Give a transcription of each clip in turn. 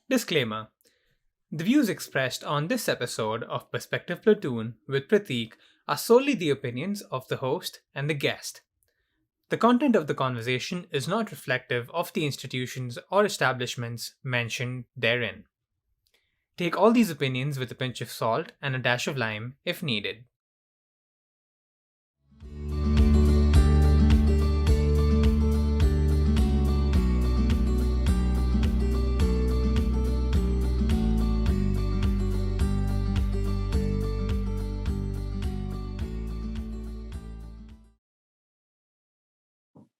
Disclaimer: the views expressed on this episode of Perspective Platoon with Prateek are solely the opinions of the host and the guest. The content of the conversation is not reflective of the institutions or establishments mentioned therein. Take all these opinions with a pinch of salt and a dash of lime if needed.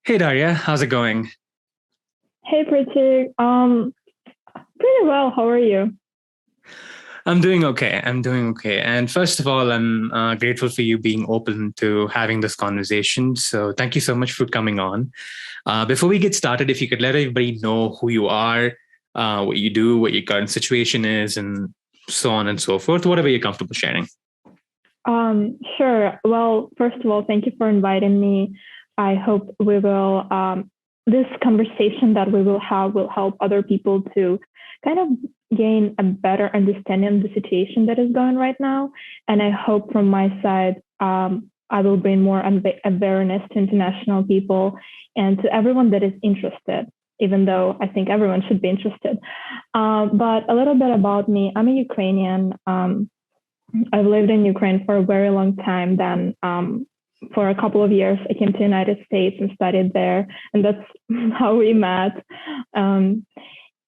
Hey Daria, how's it going? Hey, Prateek. Pretty well. How are you? I'm doing okay. And first of all, I'm grateful for you being open to having this conversation. So thank you so much for coming on. Before we get started, if you could let everybody know who you are, what you do, what your current situation is, and so on and so forth, whatever you're comfortable sharing. Sure. Well, first of all, thank you for inviting me. I hope this conversation that we will have will help other people to kind of gain a better understanding of the situation that is going right now. And I hope from my side, I will bring more awareness to international people and to everyone that is interested, even though I think everyone should be interested. But a little bit about me. I'm a Ukrainian. I've lived in Ukraine for a very long time. Then for a couple of years, I came to the United States and studied there, and that's how we met. And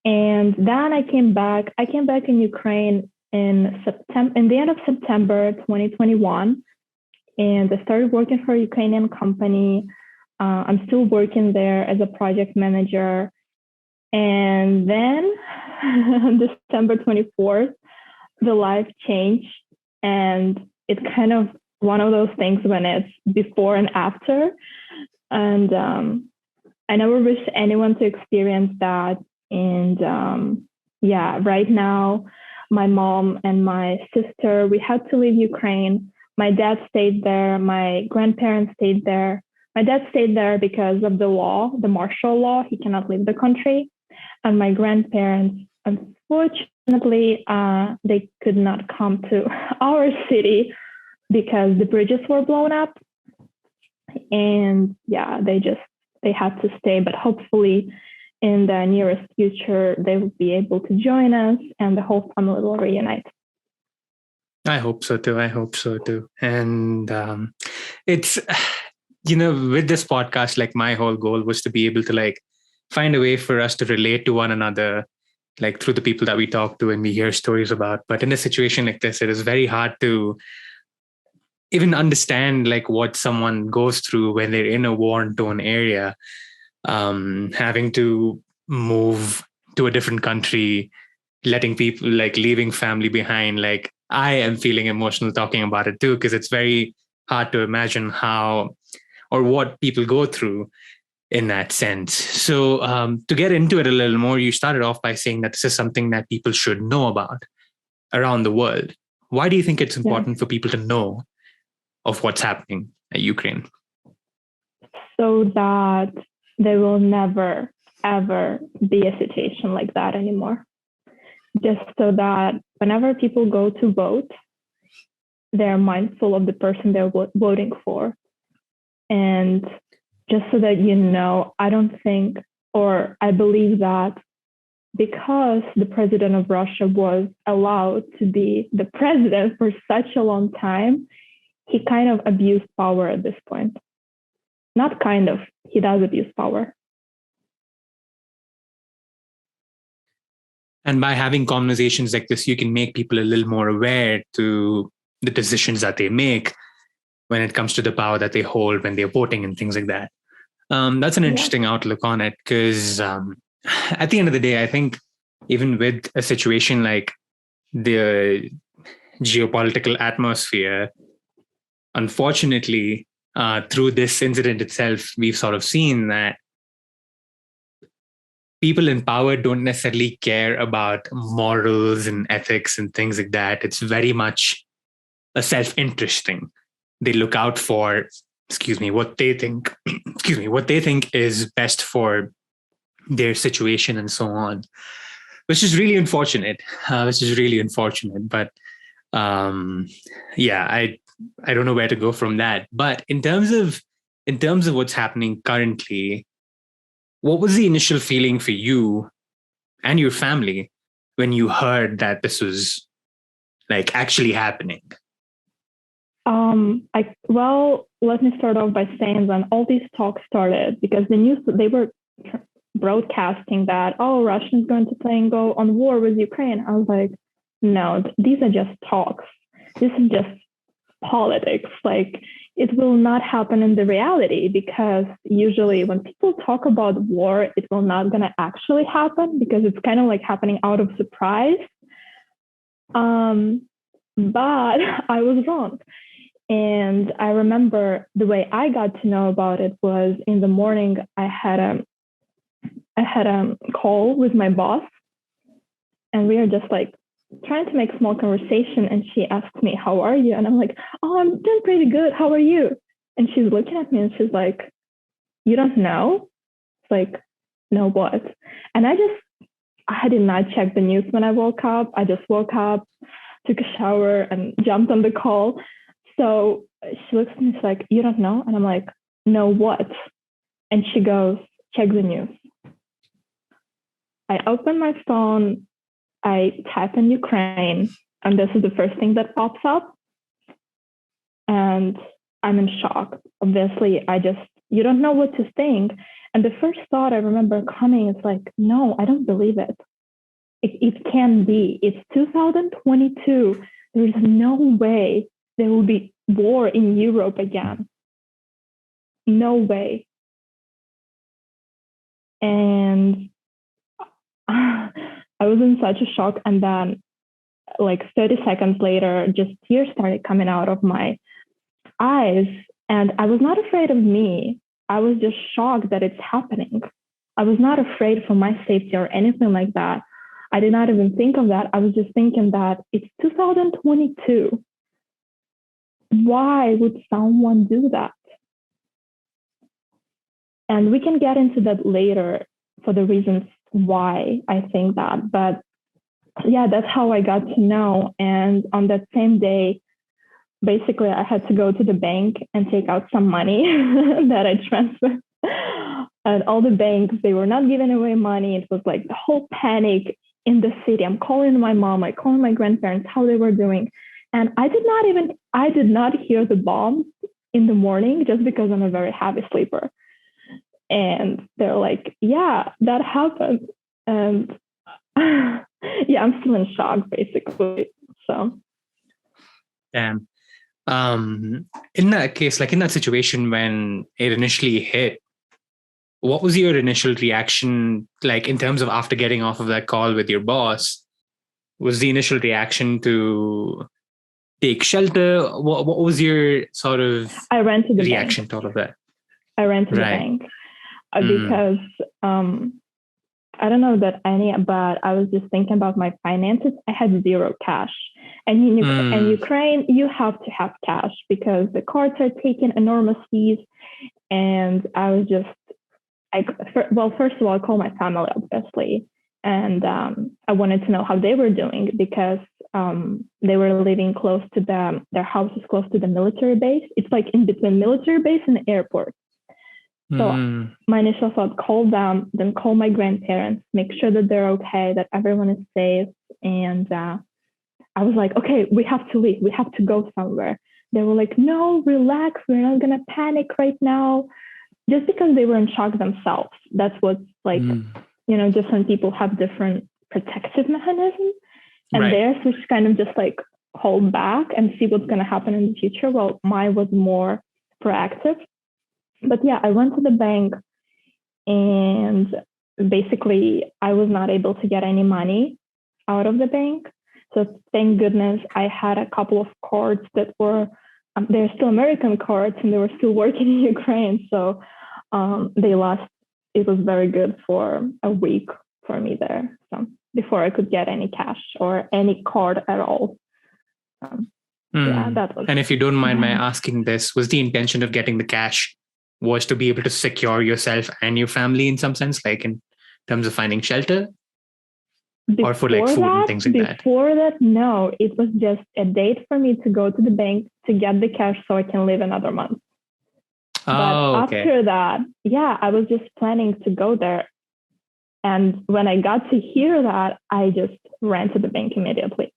then I came back. I came back in Ukraine in the end of September 2021, and I started working for a Ukrainian company. I'm still working there as a project manager. And then on December 24th, the life changed, and it's kind of one of those things when it's before and after. And I never wish anyone to experience that. And right now, my mom and my sister, we had to leave Ukraine. My dad stayed there. My grandparents stayed there. My dad stayed there because of the law, the martial law. He cannot leave the country. And my grandparents, unfortunately, they could not come to our city because the bridges were blown up. And they had to stay. But hopefully, in the nearest future, they will be able to join us and the whole family will reunite. I hope so too. And it's, with this podcast, like my whole goal was to be able to like find a way for us to relate to one another, like through the people that we talk to and we hear stories about. But in a situation like this, it is very hard to even understand like what someone goes through when they're in a war-torn area. Having to move to a different country, letting people like leaving family behind. Like I am feeling emotional talking about it too, because it's very hard to imagine how or what people go through in that sense. So to get into it a little more, you started off by saying that this is something that people should know about around the world. Why do you think it's important for people to know of what's happening at Ukraine? So that there will never, ever be a situation like that anymore. Just so that whenever people go to vote, they're mindful of the person they're voting for. And just so that I don't think, or I believe that because the president of Russia was allowed to be the president for such a long time, he kind of abused power at this point. Not kind of, he does abuse power. And by having conversations like this, you can make people a little more aware to the decisions that they make when it comes to the power that they hold when they're voting and things like that. That's an interesting outlook on it, because at the end of the day, I think even with a situation like the geopolitical atmosphere, unfortunately, through this incident itself, we've sort of seen that people in power don't necessarily care about morals and ethics and things like that. It's very much a self-interest thing. They look out for, what they think, what they think is best for their situation and so on. which is really unfortunate. But yeah, I don't know where to go from that. But in terms of what's happening currently, what was the initial feeling for you and your family when you heard that this was like actually happening? Well, let me start off by saying when all these talks started, because the news, they were broadcasting that, oh, Russia's going to go on war with Ukraine. I was like, no, these are just talks. This is just politics. Like, it will not happen in the reality, because usually when people talk about war, it will not going to actually happen, because it's kind of like happening out of surprise. But I was wrong. And I remember the way I got to know about it was in the morning. I had a call with my boss, and we were just like trying to make small conversation. And she asked me, "How are you?" And I'm like, "Oh, I'm doing pretty good. How are you?" And she's looking at me and she's like, "You don't know?" It's like, "No, what?" And I did not check the news when I woke up. I just woke up, took a shower, and jumped on the call. So she looks at me, she's like, "You don't know?" And I'm like, "No, what?" And she goes, "Check the news." I open my phone, I type in Ukraine, and this is the first thing that pops up. And I'm in shock. Obviously, you don't know what to think. And the first thought I remember coming is like, no, I don't believe it. It can't be. It's 2022. There's no way there will be war in Europe again. No way. And I was in such a shock. And then like 30 seconds later, just tears started coming out of my eyes. And I was not afraid of me. I was just shocked that it's happening. I was not afraid for my safety or anything like that. I did not even think of that. I was just thinking that it's 2022. Why would someone do that? And we can get into that later for the reasons why I think that. But yeah, that's how I got to know. And on that same day, basically, I had to go to the bank and take out some money that I transferred. And all the banks, they were not giving away money. It was like the whole panic in the city. I'm calling my mom, I calling my grandparents, how they were doing. And I did not hear the bombs in the morning, just because I'm a very heavy sleeper. And they're like, yeah, that happened. And yeah, I'm still in shock, basically. So. Damn. In that case, like in that situation when it initially hit, what was your initial reaction, like in terms of after getting off of that call with your boss? Was the initial reaction to take shelter? What was your sort of reaction to all of that? I ran to the bank because I don't know that but I was just thinking about my finances. I had zero cash. And in Ukraine, you have to have cash because the cards are taking enormous fees. And I was just, first of all, I called my family, obviously. And I wanted to know how they were doing, because they were living close to their house is close to the military base. It's like in between military base and the airport. So my initial thought, call them, then call my grandparents, make sure that they're okay, that everyone is safe. And I was like, okay, we have to leave. We have to go somewhere. They were like, no, relax. We're not going to panic right now. Just because they were in shock themselves. That's what's like, different people have different protective mechanisms. And theirs was kind of just like hold back and see what's going to happen in the future. Well, mine was more proactive. But yeah, I went to the bank and basically I was not able to get any money out of the bank. So thank goodness I had a couple of cards that were, they're still American cards and they were still working in Ukraine. So it was very good for a week for me there. So before I could get any cash or any card at all. Yeah, that was. And if you don't mind my asking this, was the intention of getting the cash was to be able to secure yourself and your family in some sense, like in terms of finding shelter? or for like food and things like that? Before that, no. It was just a date for me to go to the bank to get the cash so I can live another month. But after that, I was just planning to go there. And when I got to hear that, I just ran to the bank immediately.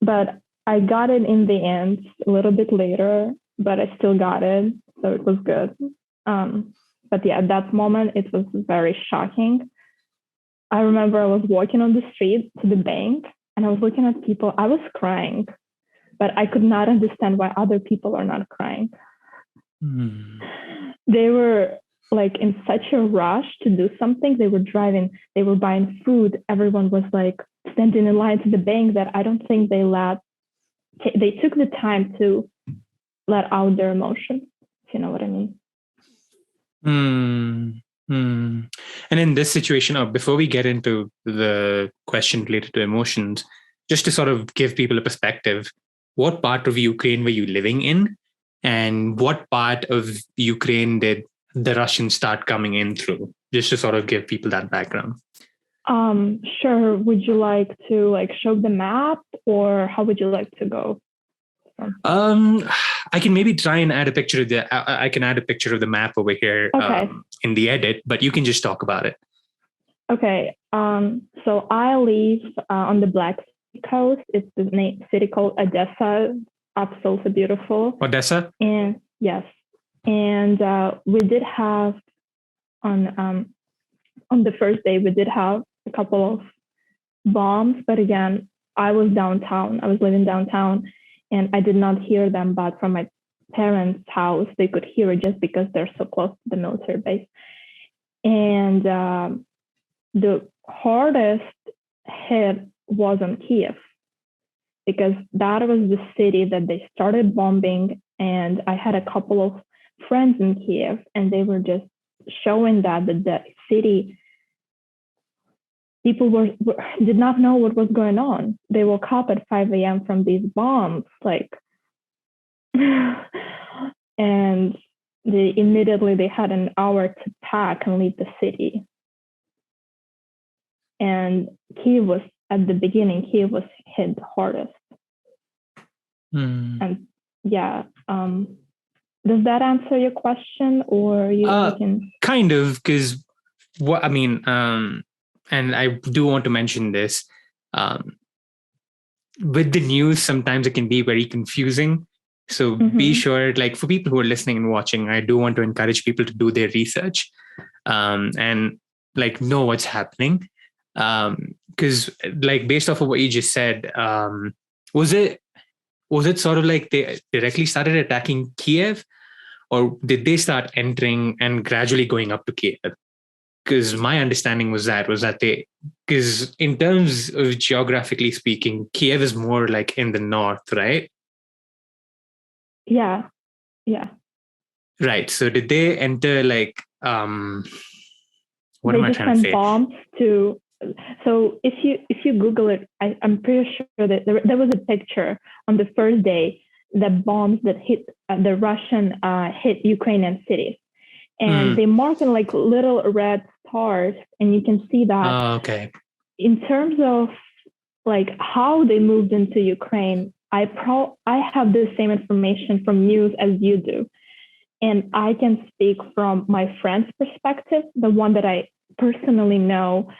But I got it in the end a little bit later, but I still got it. So it was good. But yeah, at that moment, it was very shocking. I remember I was walking on the street to the bank and I was looking at people. I was crying, but I could not understand why other people are not crying. They were like in such a rush to do something. They were driving, they were buying food. Everyone was like standing in line to the bank that I don't think they took the time to let out their emotions, if you know what I mean. And in this situation, before we get into the question related to emotions, just to sort of give people a perspective, what part of Ukraine were you living in? And what part of Ukraine did the Russians start coming in through? Just to sort of give people that background. Sure. Would you like to show the map, or how would you like to go? I can maybe try and add a picture of I can add a picture of the map over here in the edit, but you can just talk about it. Okay. So I live on the Black Sea coast. It's the city called Odessa. Absolutely beautiful. Odessa? And yes. And we did have on the first day, we did have a couple of bombs, but again, I was downtown. I was living downtown. And I did not hear them, but from my parents' house, they could hear it just because they're so close to the military base. And the hardest hit was on Kiev, because that was the city that they started bombing. And I had a couple of friends in Kiev, and they were just showing that the city, people did not know what was going on. They woke up at 5 a.m. from these bombs, and they had an hour to pack and leave the city. And Kiev was hit the hardest. And yeah, does that answer your question, or you can? Kind of, because what I mean. And I do want to mention this, with the news, sometimes it can be very confusing. So be sure, for people who are listening and watching, I do want to encourage people to do their research and know what's happening. Because based off of what you just said, was it sort of like they directly started attacking Kiev, or did they start entering and gradually going up to Kiev? Because my understanding was that because in terms of geographically speaking, Kiev is more in the north, right? Yeah. Right. So did they enter what am I trying to say? Bombs to. So if you Google it, I'm pretty sure that there was a picture on the first day, the bombs that hit the Russian hit Ukrainian cities. And they mark in little red stars, and you can see that. Oh, okay. In terms of how they moved into Ukraine, I have the same information from news as you do, and I can speak from my friend's perspective, the one that I personally know.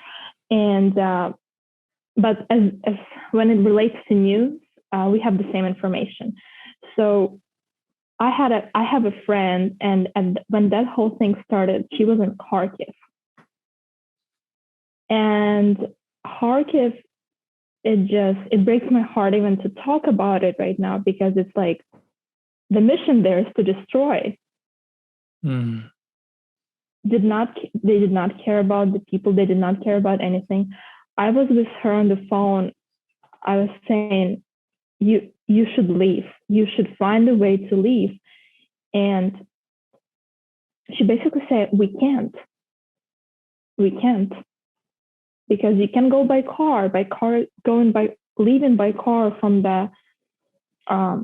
And but as when it relates to news, we have the same information. So I have a friend, and when that whole thing started, she was in Kharkiv. And Kharkiv, it breaks my heart even to talk about it right now, because it's the mission there is to destroy. They did not care about the people. They did not care about anything. I was with her on the phone. I was saying, you should leave. You should find a way to leave. And she basically said, we can't. Because you can go leaving by car from the, oh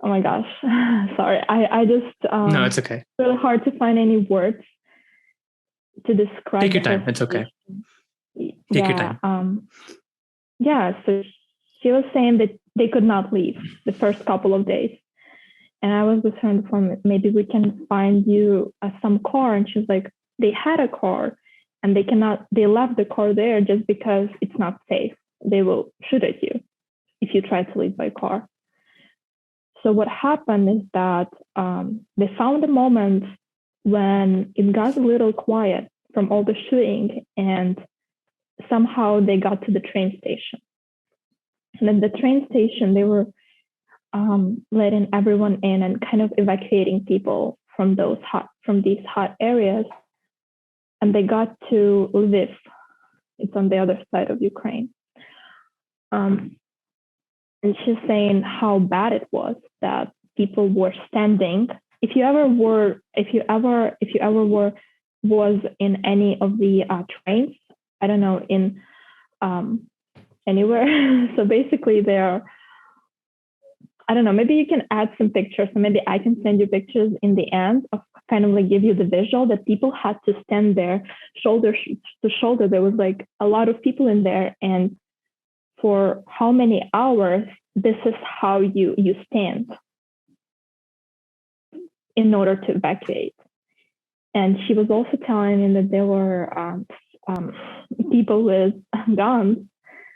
my gosh, sorry. I just, no, it's okay. It's really hard to find any words to describe. Take your time. It's okay. Take your Yeah. time. Yeah. So she was saying that they could not leave the first couple of days. And I was with her on the phone, maybe we can find you some car. And she's like, they had a car and they left the car there just because it's not safe. They will shoot at you if you try to leave by car. So what happened is that they found a moment when it got a little quiet from all the shooting, and somehow they got to the train station. And at the train station, they were letting everyone in and kind of evacuating people from these hot areas. And they got to Lviv. It's on the other side of Ukraine. And she's saying how bad it was that people were standing. If you ever was in any of the trains, I don't know, in anywhere. So basically they're, I don't know, maybe you can add some pictures, and maybe I can send you pictures in the end of kind of like give you the visual that people had to stand there shoulder to shoulder. There was like a lot of people in there, and for how many hours, this is how you stand in order to evacuate. And she was also telling me that there were people with guns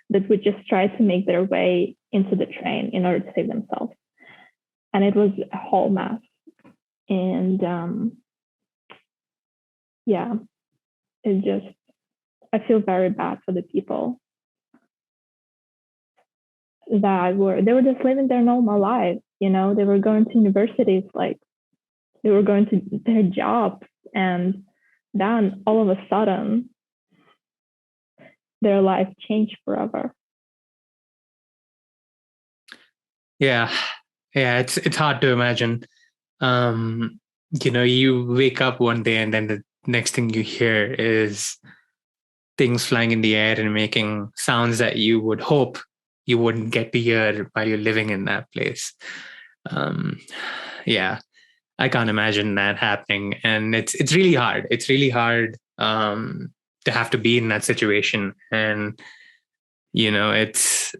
that would just try to make their way into the train in order to save themselves. And it was a whole mess. And yeah, I feel very bad for the people that they were just living their normal lives. They were going to universities, like they were going to their jobs, and then all of a sudden their life changed forever. Yeah, it's hard to imagine. You wake up one day and then the next thing you hear is things flying in the air and making sounds that you would hope you wouldn't get to hear while you're living in that place. Yeah, I can't imagine that happening, and it's really hard. It's really hard to have to be in that situation, and it's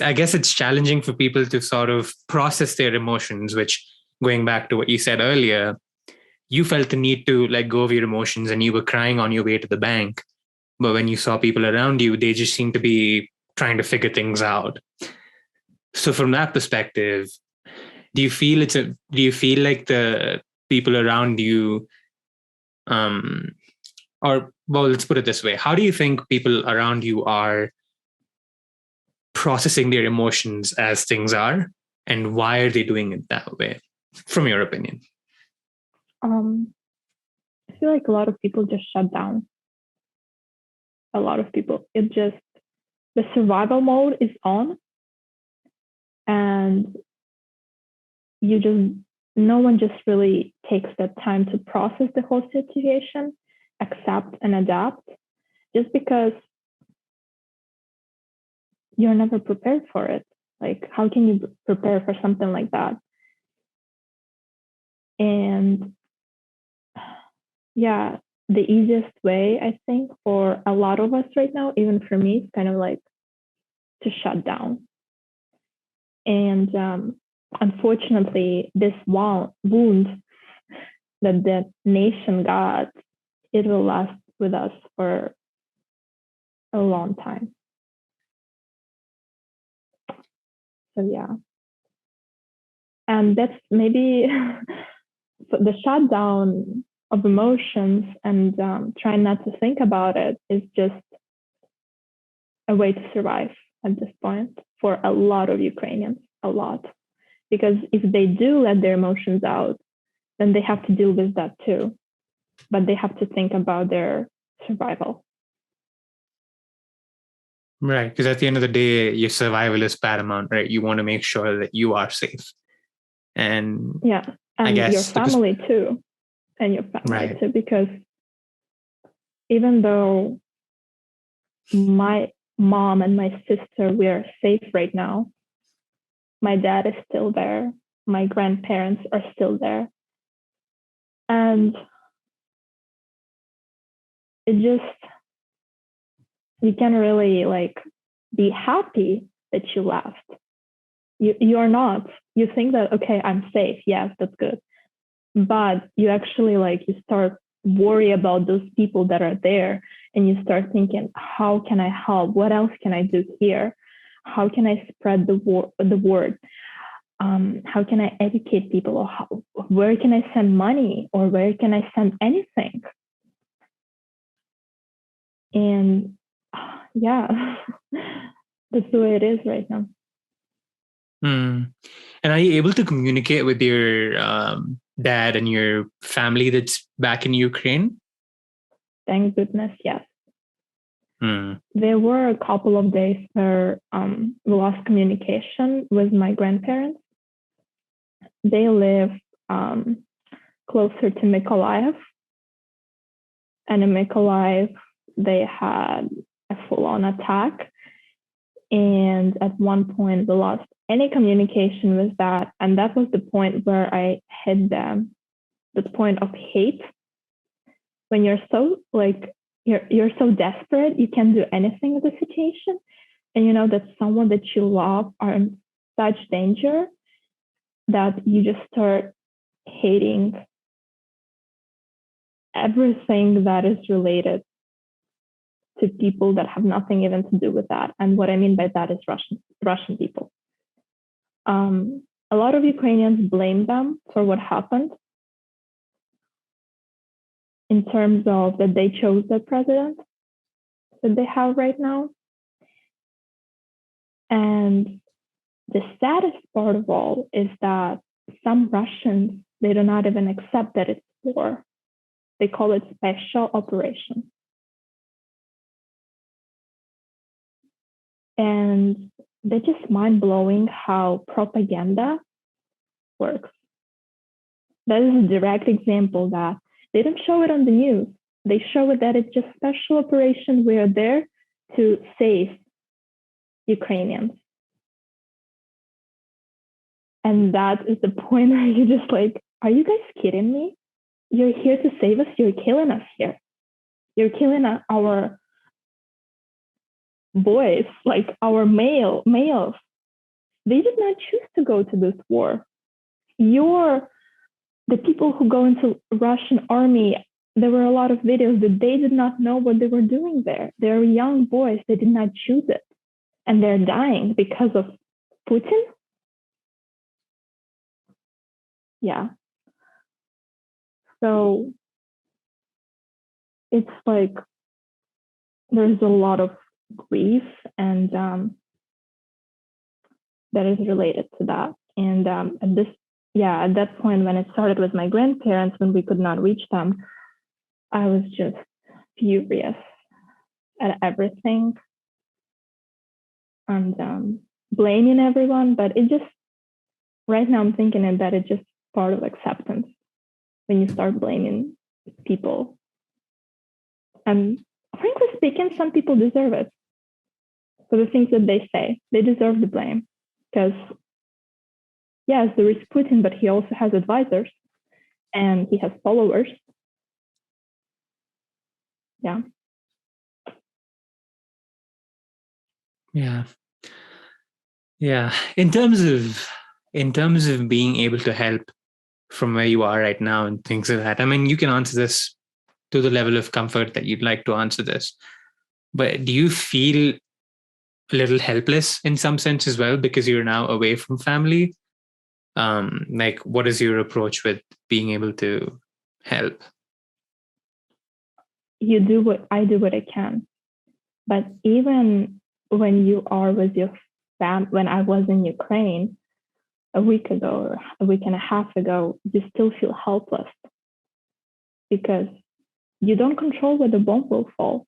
I guess it's challenging for people to sort of process their emotions. Which, going back to what you said earlier, you felt the need to let go of your emotions, and you were crying on your way to the bank. But when you saw people around you, they just seemed to be trying to figure things out. So from that perspective, do you feel like the people around you, or well, let's put it this way: how do you think people around you are processing their emotions as things are, and why are they doing it that way, from your opinion? I feel like a lot of people just shut down. A lot of people, the survival mode is on, and no one just really takes the time to process the whole situation, accept and adapt, just because you're never prepared for it. Like, how can you prepare for something like that? And yeah, the easiest way, I think, for a lot of us right now, even for me, is kind of like to shut down. And unfortunately, this wound that the nation got, it will last with us for a long time. So yeah. And that's maybe the shutdown of emotions and trying not to think about it is just a way to survive at this point for a lot of Ukrainians, a lot. Because if they do let their emotions out, then they have to deal with that too. But they have to think about their survival. Right. Because at the end of the day, your survival is paramount, right? You want to make sure that you are safe. And yeah, and I guess your family too. And your family right. too. Because even though my mom and my sister, we are safe right now, my dad is still there. My grandparents are still there. And it just, you can't really like be happy that you left. You are not. You think that, okay, I'm safe. Yes, that's good. But you actually like, you start worry about those people that are there, and you start thinking, how can I help? What else can I do here? How can I spread the word? How can I educate people? Or where can I send money? Or where can I send anything? And yeah, that's the way it is right now. And are you able to communicate with your dad and your family that's back in Ukraine? Thank goodness, yes. There were a couple of days where we lost communication with my grandparents. They live closer to Mykolaiv. And in Mykolaiv, they had a full-on attack. And at one point, we lost any communication with that. And that was the point where I hit them, the point of hate. When you're so like, you're so desperate, you can't do anything with the situation. And you know that someone that you love are in such danger that you just start hating everything that is related to people that have nothing even to do with that. And what I mean by that is Russian people. A lot of Ukrainians blame them for what happened in terms of that they chose the president that they have right now. And the saddest part of all is that some Russians, they do not even accept that it's war. They call it special operation. And they're just mind-blowing how propaganda works. That is a direct example that they don't show it on the news. They show it that it's just special operation. We are there to save Ukrainians. And that is the point where you're just like, are you guys kidding me? You're here to save us. You're killing us here. You're killing our boys, like our males. They did not choose to go to this war. The people who go into Russian army, there were a lot of videos that they did not know what they were doing there. They're young boys. They did not choose it. And they're dying because of Putin. Yeah. So it's like there's a lot of grief and that is related to that. And at that point, when it started with my grandparents, when we could not reach them, I was just furious at everything and blaming everyone. But it just, right now I'm thinking that it's just part of acceptance when you start blaming people. And frankly speaking, some people deserve it for the things that they say. They deserve the blame because, yes, there is Putin, but he also has advisors and he has followers. Yeah. Yeah. Yeah. In terms of being able to help from where you are right now and things like that, I mean, you can answer this to the level of comfort that you'd like to answer this. But do you feel a little helpless in some sense as well because you're now away from family? Like, what is your approach with being able to help? I do what I can. But even when you are with your family, when I was in Ukraine a week ago or a week and a half ago, you still feel helpless because you don't control where the bomb will fall,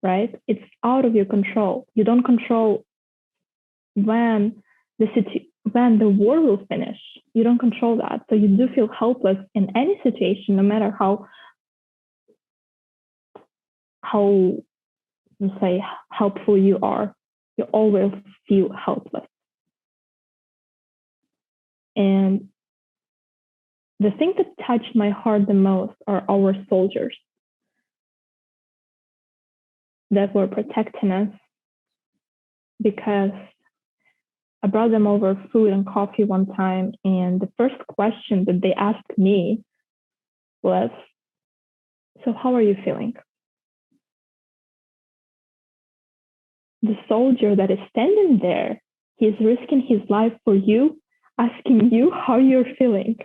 right? It's out of your control. You don't control when the war will finish. You don't control that. So you do feel helpless in any situation, no matter how you say helpful you are. You always feel helpless. And the thing that touched my heart the most are our soldiers. that were protecting us because I brought them over food and coffee one time, and the first question that they asked me was, "So how are you feeling?" The soldier that is standing there, he's risking his life for you, asking you how you're feeling.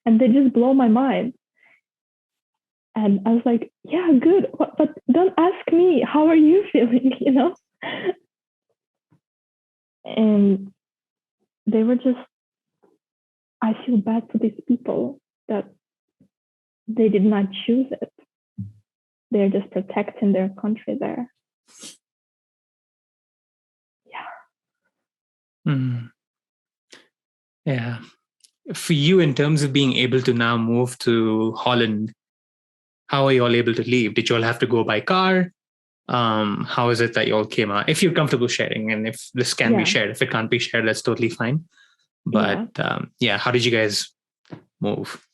And they just blow my mind. And I was like, yeah, good, but don't ask me, how are you feeling, you know? And they were just, I feel bad for these people that they did not choose it. They're just protecting their country there. Yeah. Yeah. For you, in terms of being able to now move to Holland, how are you all able to leave? Did you all have to go by car? How is it that you all came out? If you're comfortable sharing, and if this can be shared, if it can't be shared, that's totally fine. But how did you guys move?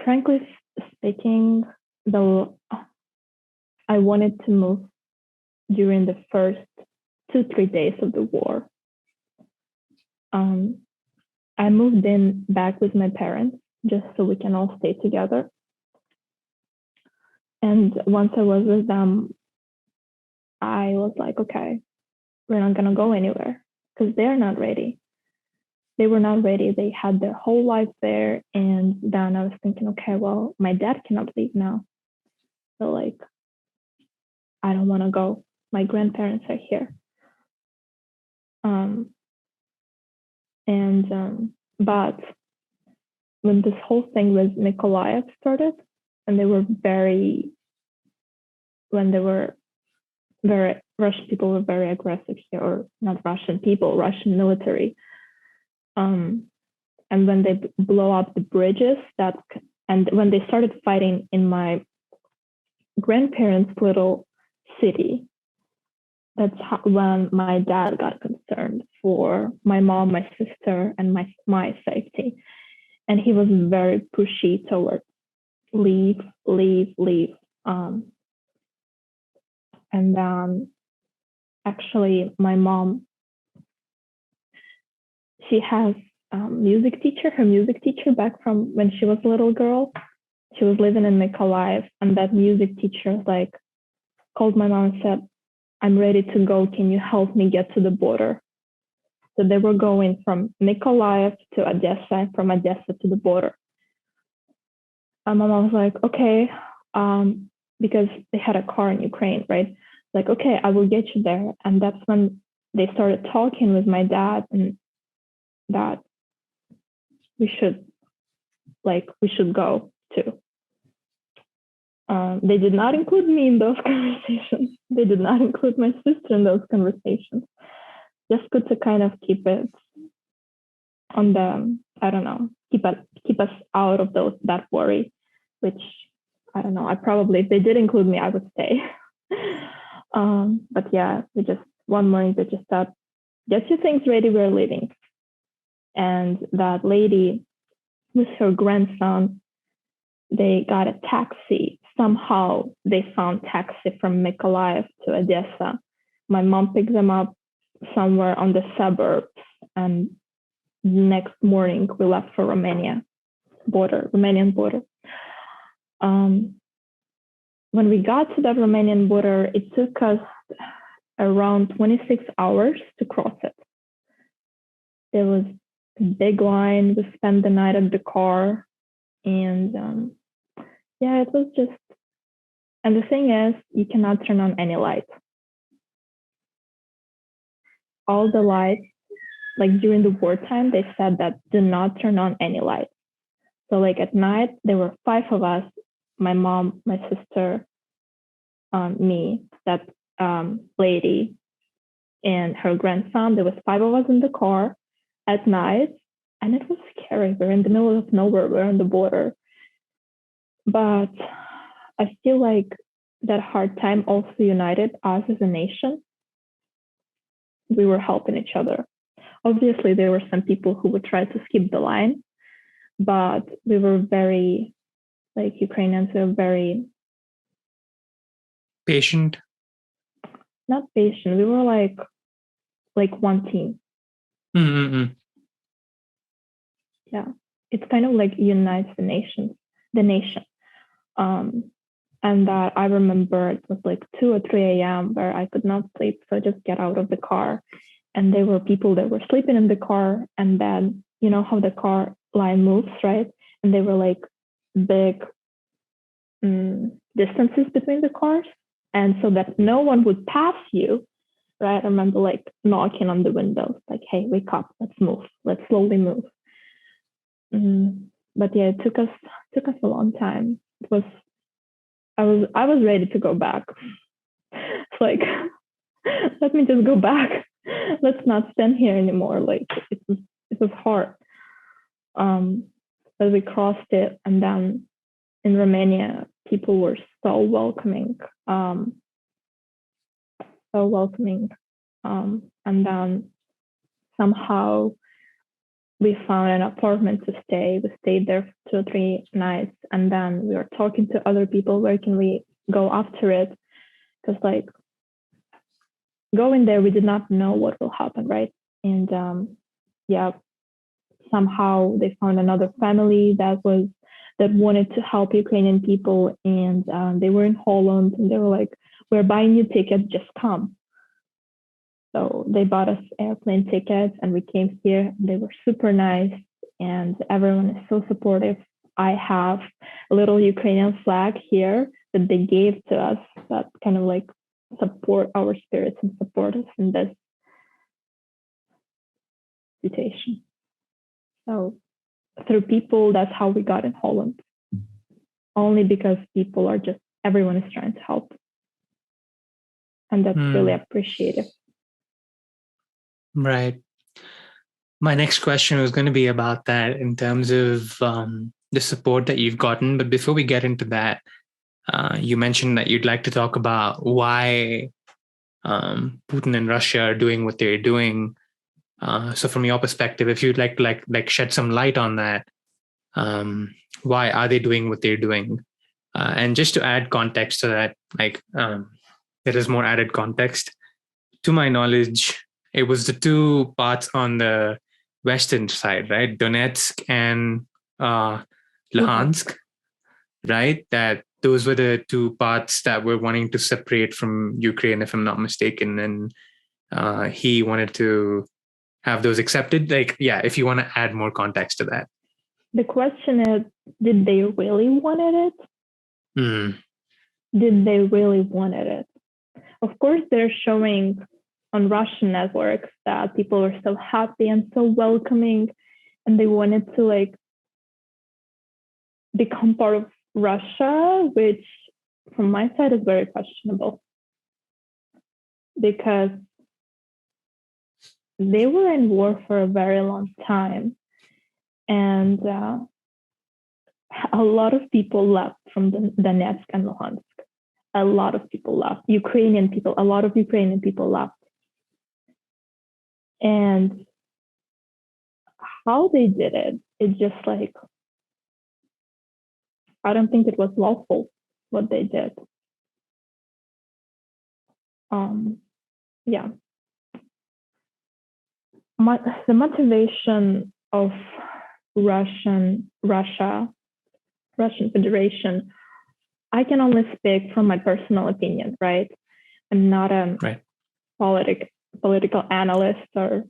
Frankly speaking, though, I wanted to move during the first 2-3 days of the war. I moved in back with my parents just so we can all stay together. And once I was with them, I was like, okay, we're not going to go anywhere because they're not ready. They were not ready. They had their whole life there. And then I was thinking, okay, well, my dad cannot leave now. So like, I don't want to go. My grandparents are here. But when this whole thing with Mykolaiv started, and Russian people were very aggressive here, or not Russian people, Russian military. And when they blow up the bridges, and when they started fighting in my grandparents' little city, that's when my dad got concerned for my mom, my sister, and my safety. And he was very pushy towards leave. And then actually my mom, she has her music teacher back from when she was a little girl. She was living in Mykolaiv, and that music teacher like called my mom and said, "I'm ready to go. Can you help me get to the border?" So they were going from Mykolaiv to Odessa, and from Odessa to the border. And my mom was like, okay, because they had a car in Ukraine, right? Like, okay, I will get you there. And that's when they started talking with my dad, and that we should go too. They did not include me in those conversations. They did not include my sister in those conversations. Just good to kind of keep it on the, I don't know, keep us out of that worry, which I don't know. I probably, if they did include me, I would stay. But yeah, one morning they just said, get your things ready, we're leaving. And that lady with her grandson, they got a taxi. Somehow they found taxi from Mykolaiv to Odessa. My mom picked them up somewhere on the suburbs, and next morning we left for Romanian border. When we got to that Romanian border, it took us around 26 hours to cross it. There was a big line. We spent the night at the car, and it was just. And the thing is, you cannot turn on any lights. All the lights, like during the wartime, they said that do not turn on any lights. So like at night, there were 5 of us, my mom, my sister, me, that lady, and her grandson. There was 5 of us in the car at night, and it was scary. We're in the middle of nowhere. We're on the border. But I feel like that hard time also united us as a nation. We were helping each other. Obviously, there were some people who would try to skip the line, but we were very, like Ukrainians, were very Patient? Not patient. We were like one team. Mm-hmm. Yeah. It's kind of like unites the nation. And that I remember it was like 2 or 3 a.m. where I could not sleep. So I just get out of the car. And there were people that were sleeping in the car. And then, you know how the car line moves, right? And they were like big distances between the cars. And so that no one would pass you, right? I remember like knocking on the windows, like, hey, wake up, let's move, let's slowly move. But yeah, it took us a long time. I was ready to go back. It's like, let me just go back. Let's not stand here anymore. Like it was hard. But we crossed it, and then in Romania, people were so welcoming, and then somehow we found an apartment to stay. We stayed there for 2 or 3 nights, and then we were talking to other people. Where can we go after it? Because like going there, we did not know what will happen, right? And yeah, somehow they found another family that wanted to help Ukrainian people, and they were in Holland, and they were like, "We're buying you tickets, just come." So they bought us airplane tickets, and we came here. They were super nice, and everyone is so supportive. I have a little Ukrainian flag here that they gave to us that kind of like support our spirits and support us in this situation. So through people, that's how we got in Holland. Only because everyone is trying to help. And that's really appreciative. Right. My next question was going to be about that in terms of the support that you've gotten. But before we get into that, you mentioned that you'd like to talk about why Putin and Russia are doing what they're doing. So from your perspective, if you'd like shed some light on that, why are they doing what they're doing? And just to add context to that, there is more added context. To my knowledge, it was the two parts on the western side, right? Donetsk and Luhansk, right? That those were the two parts that were wanting to separate from Ukraine, if I'm not mistaken. And he wanted to have those accepted. If you want to add more context to that. The question is, did they really wanted it? Did they really wanted it? Of course, they're showing on Russian networks that people were so happy and so welcoming, and they wanted to like become part of Russia, which from my side is very questionable, because they were in war for a very long time, and a lot of people left from Donetsk and Luhansk. A lot of people left. A lot of Ukrainian people left. And how they did it, it's just like, I don't think it was lawful what they did. Yeah. The motivation of Russian Federation, I can only speak from my personal opinion, right? I'm not a political analyst, or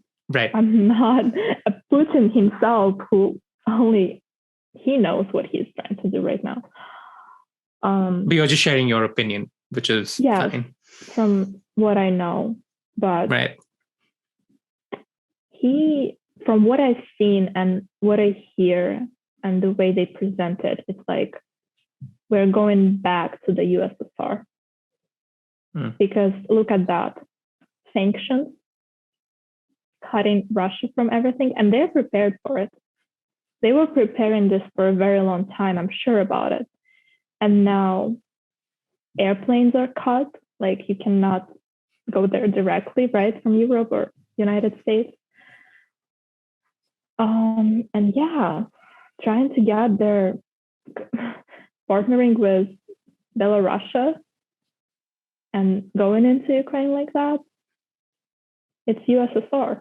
I'm not a Putin himself, who only he knows what he's trying to do right now. But you're just sharing your opinion, which is fine. From what I know. But from what I've seen and what I hear and the way they present it, it's like we're going back to the USSR. Because look at that. Sanctions, cutting Russia from everything, and they're prepared for it. They were preparing this for a very long time, I'm sure about it. And now airplanes are cut, like you cannot go there directly, right, from Europe or United States. And yeah, trying to get their partnering with Belarus And going into Ukraine like that, it's USSR.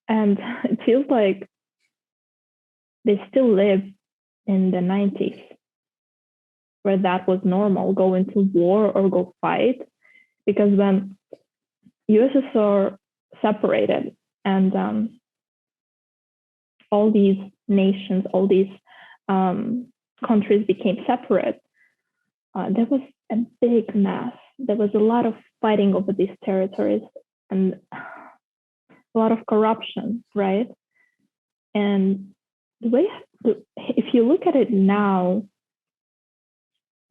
And it feels like they still live in the 90s, where that was normal, go into war or go fight. Because when USSR separated and all these nations, all these countries became separate, there was a big mess. There was a lot of fighting over these territories and a lot of corruption, right? And if you look at it now,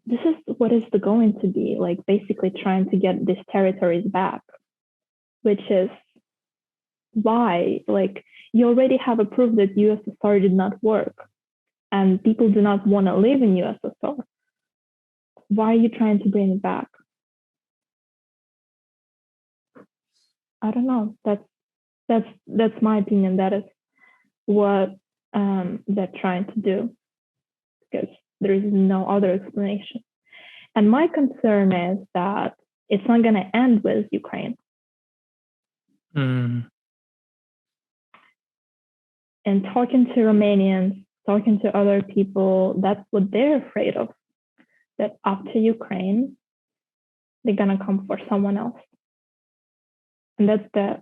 this is what is going to be like, basically trying to get these territories back, which is why, like, you already have a proof that USSR did not work and people do not want to live in USSR. Why are you trying to bring it back? I don't know. That's my opinion. That is what they're trying to do, because there is no other explanation. And my concern is that it's not going to end with Ukraine. Mm. And talking to Romanians, talking to other people, that's what they're afraid of. That after Ukraine, they're going to come for someone else. And that's the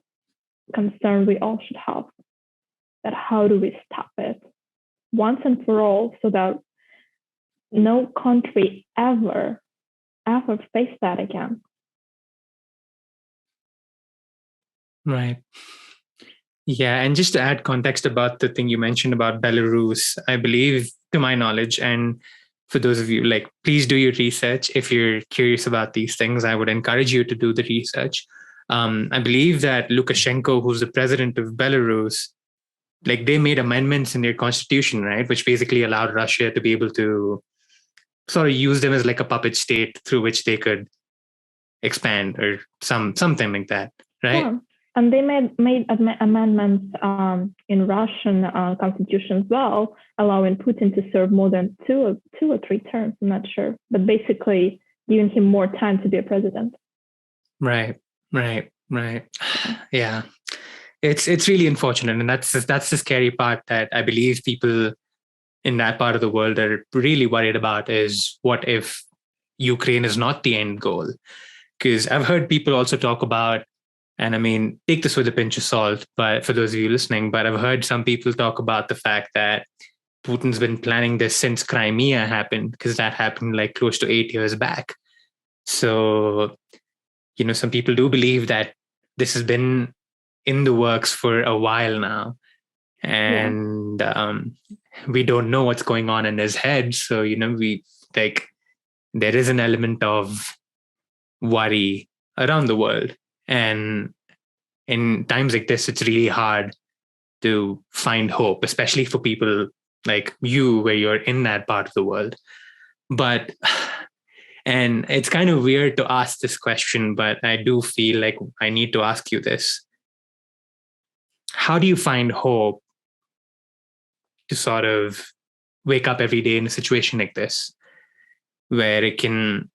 concern we all should have. That how do we stop it once and for all, so that no country ever face that again. Right. Yeah. And just to add context about the thing you mentioned about Belarus, I believe, to my knowledge, and for those of you, like, please do your research. If you're curious about these things, I would encourage you to do the research. I believe that Lukashenko, who's the president of Belarus, like, they made amendments in their constitution, right, which basically allowed Russia to be able to sort of use them as like a puppet state through which they could expand, or something like that, right? Yeah. And they made amendments in Russian constitution as well, allowing Putin to serve more than two or three terms. I'm not sure, but basically giving him more time to be a president. Right. Yeah, it's really unfortunate, and that's the scary part that I believe people in that part of the world are really worried about, is what if Ukraine is not the end goal? Because I've heard people also talk about, and I mean, take this with a pinch of salt, but for those of you listening, but I've heard some people talk about the fact that Putin's been planning this since Crimea happened, because that happened like close to 8 years back. So, some people do believe that this has been in the works for a while now. And we don't know what's going on in his head. So, we like, there is an element of worry around the world. And in times like this, it's really hard to find hope, especially for people like you, where you're in that part of the world. But, and it's kind of weird to ask this question, but I do feel like I need to ask you this. How do you find hope to sort of wake up every day in a situation like this, where it can,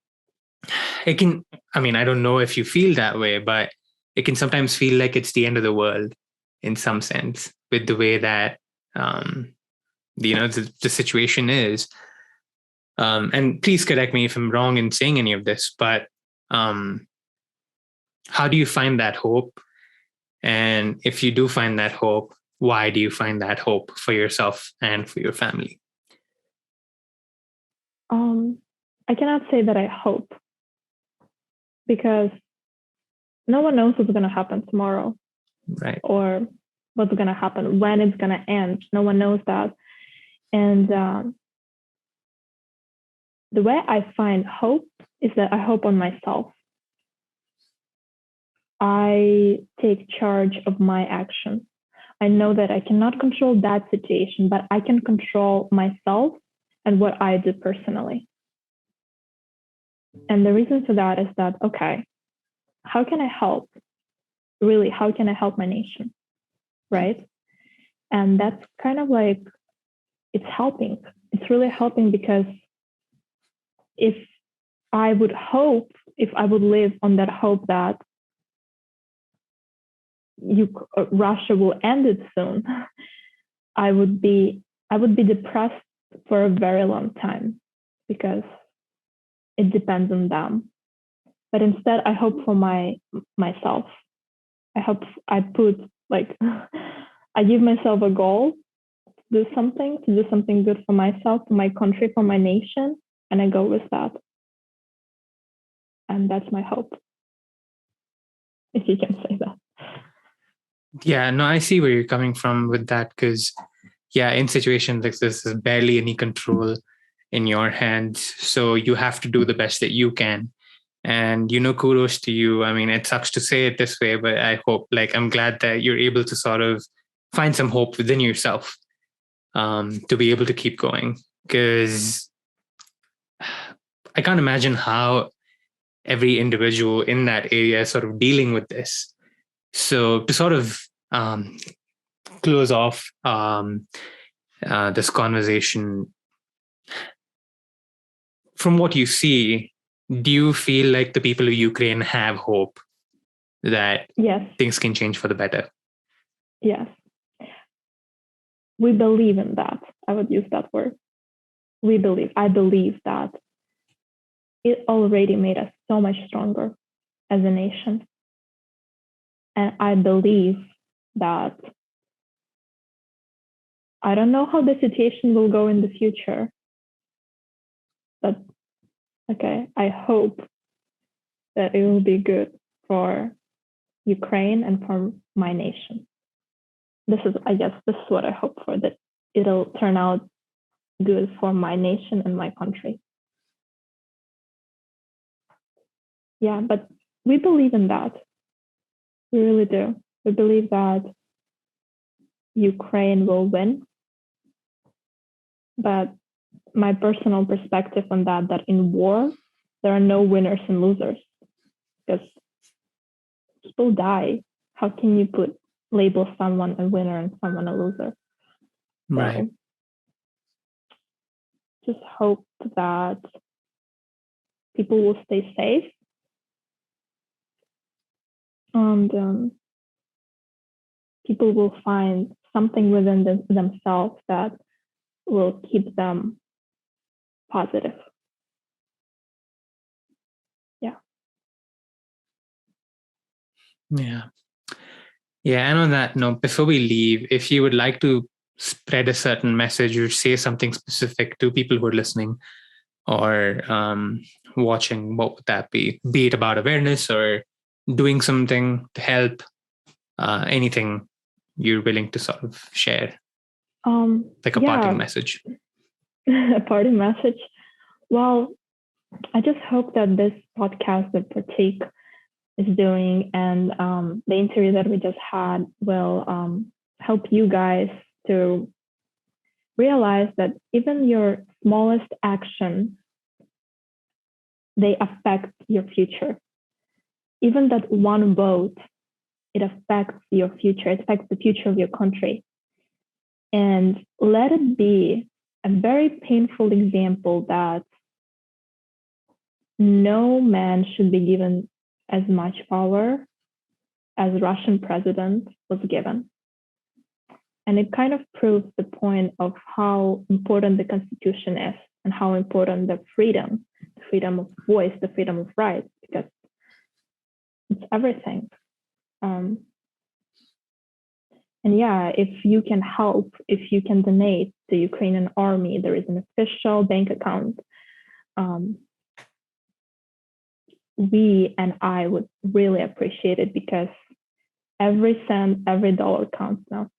I mean, I don't know if you feel that way, but it can sometimes feel like it's the end of the world in some sense, with the way that, the situation is. And please correct me if I'm wrong in saying any of this, but how do you find that hope? And if you do find that hope, why do you find that hope for yourself and for your family? I cannot say that I hope, because no one knows what's going to happen tomorrow, right? Or what's going to happen, when it's going to end. No one knows that. And the way I find hope is that I hope on myself. I take charge of my actions. I know that I cannot control that situation, but I can control myself and what I do personally. And the reason for that is that, okay, how can I help? Really, how can I help my nation? Right? And that's kind of like, it's helping. It's really helping, because if I would hope, if I would live on that hope that Russia will end it soon, I would be depressed for a very long time because it depends on them. But instead, I hope for myself. I hope I put I give myself a goal to do something good for myself, for my country, for my nation, and I go with that. And that's my hope, if you can say that. Yeah, no, I see where you're coming from with that, because in situations like this, there's barely any control in your hands. So you have to do the best that you can. And, kudos to you. I mean, it sucks to say it this way, but I hope, I'm glad that you're able to sort of find some hope within yourself to be able to keep going. Because I can't imagine how every individual in that area is sort of dealing with this. So to sort of close off this conversation, from what you see, do you feel like the people of Ukraine have hope that things can change for the better? Yes. We believe in that. I would use that word. I believe that it already made us so much stronger as a nation. And I believe that I don't know how the situation will go in the future, but I hope that it will be good for Ukraine and for my nation. This is what I hope for, that it'll turn out good for my nation and my country. Yeah, but we believe in that. We really do. We believe that Ukraine will win. But my personal perspective on that in war, there are no winners and losers, because people die. How can you label someone a winner and someone a loser? Right. So just hope that people will stay safe, and people will find something within themselves that will keep them positive. Yeah, and on that note, before we leave, if you would like to spread a certain message or say something specific to people who are listening or watching, what would that be? Be it about awareness or doing something to help, anything you're willing to sort of share, like a parting message. A parting message. Well, I just hope that this podcast that Prateek is doing and the interview that we just had will help you guys to realize that even your smallest action, they affect your future. Even that one vote, it affects your future. It affects the future of your country. And let it be a very painful example that no man should be given as much power as Russian president was given. And it kind of proves the point of how important the Constitution is and how important the freedom of voice, the freedom of rights, because it's everything. And if you can help, if you can donate the Ukrainian army, there is an official bank account. We and I would really appreciate it, because every cent, every dollar counts now.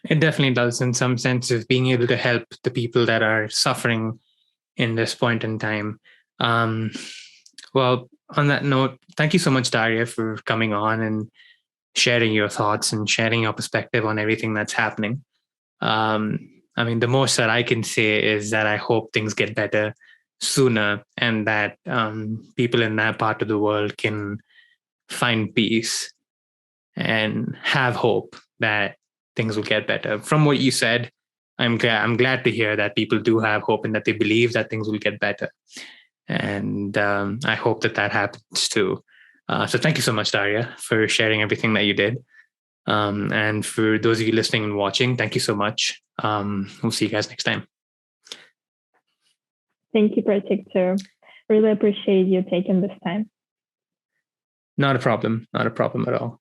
It definitely does, in some sense, of being able to help the people that are suffering in this point in time. Well, on that note, thank you so much, Daria, for coming on and sharing your thoughts and sharing your perspective on everything that's happening. I mean, the most that I can say is that I hope things get better sooner, and that people in that part of the world can find peace and have hope that things will get better. From what you said, I'm glad to hear that people do have hope and that they believe that things will get better. And I hope that happens too. So thank you so much, Daria, for sharing everything that you did. And for those of you listening and watching, thank you so much. We'll see you guys next time. Thank you, Prateek, too. Really appreciate you taking this time. Not a problem. Not a problem at all.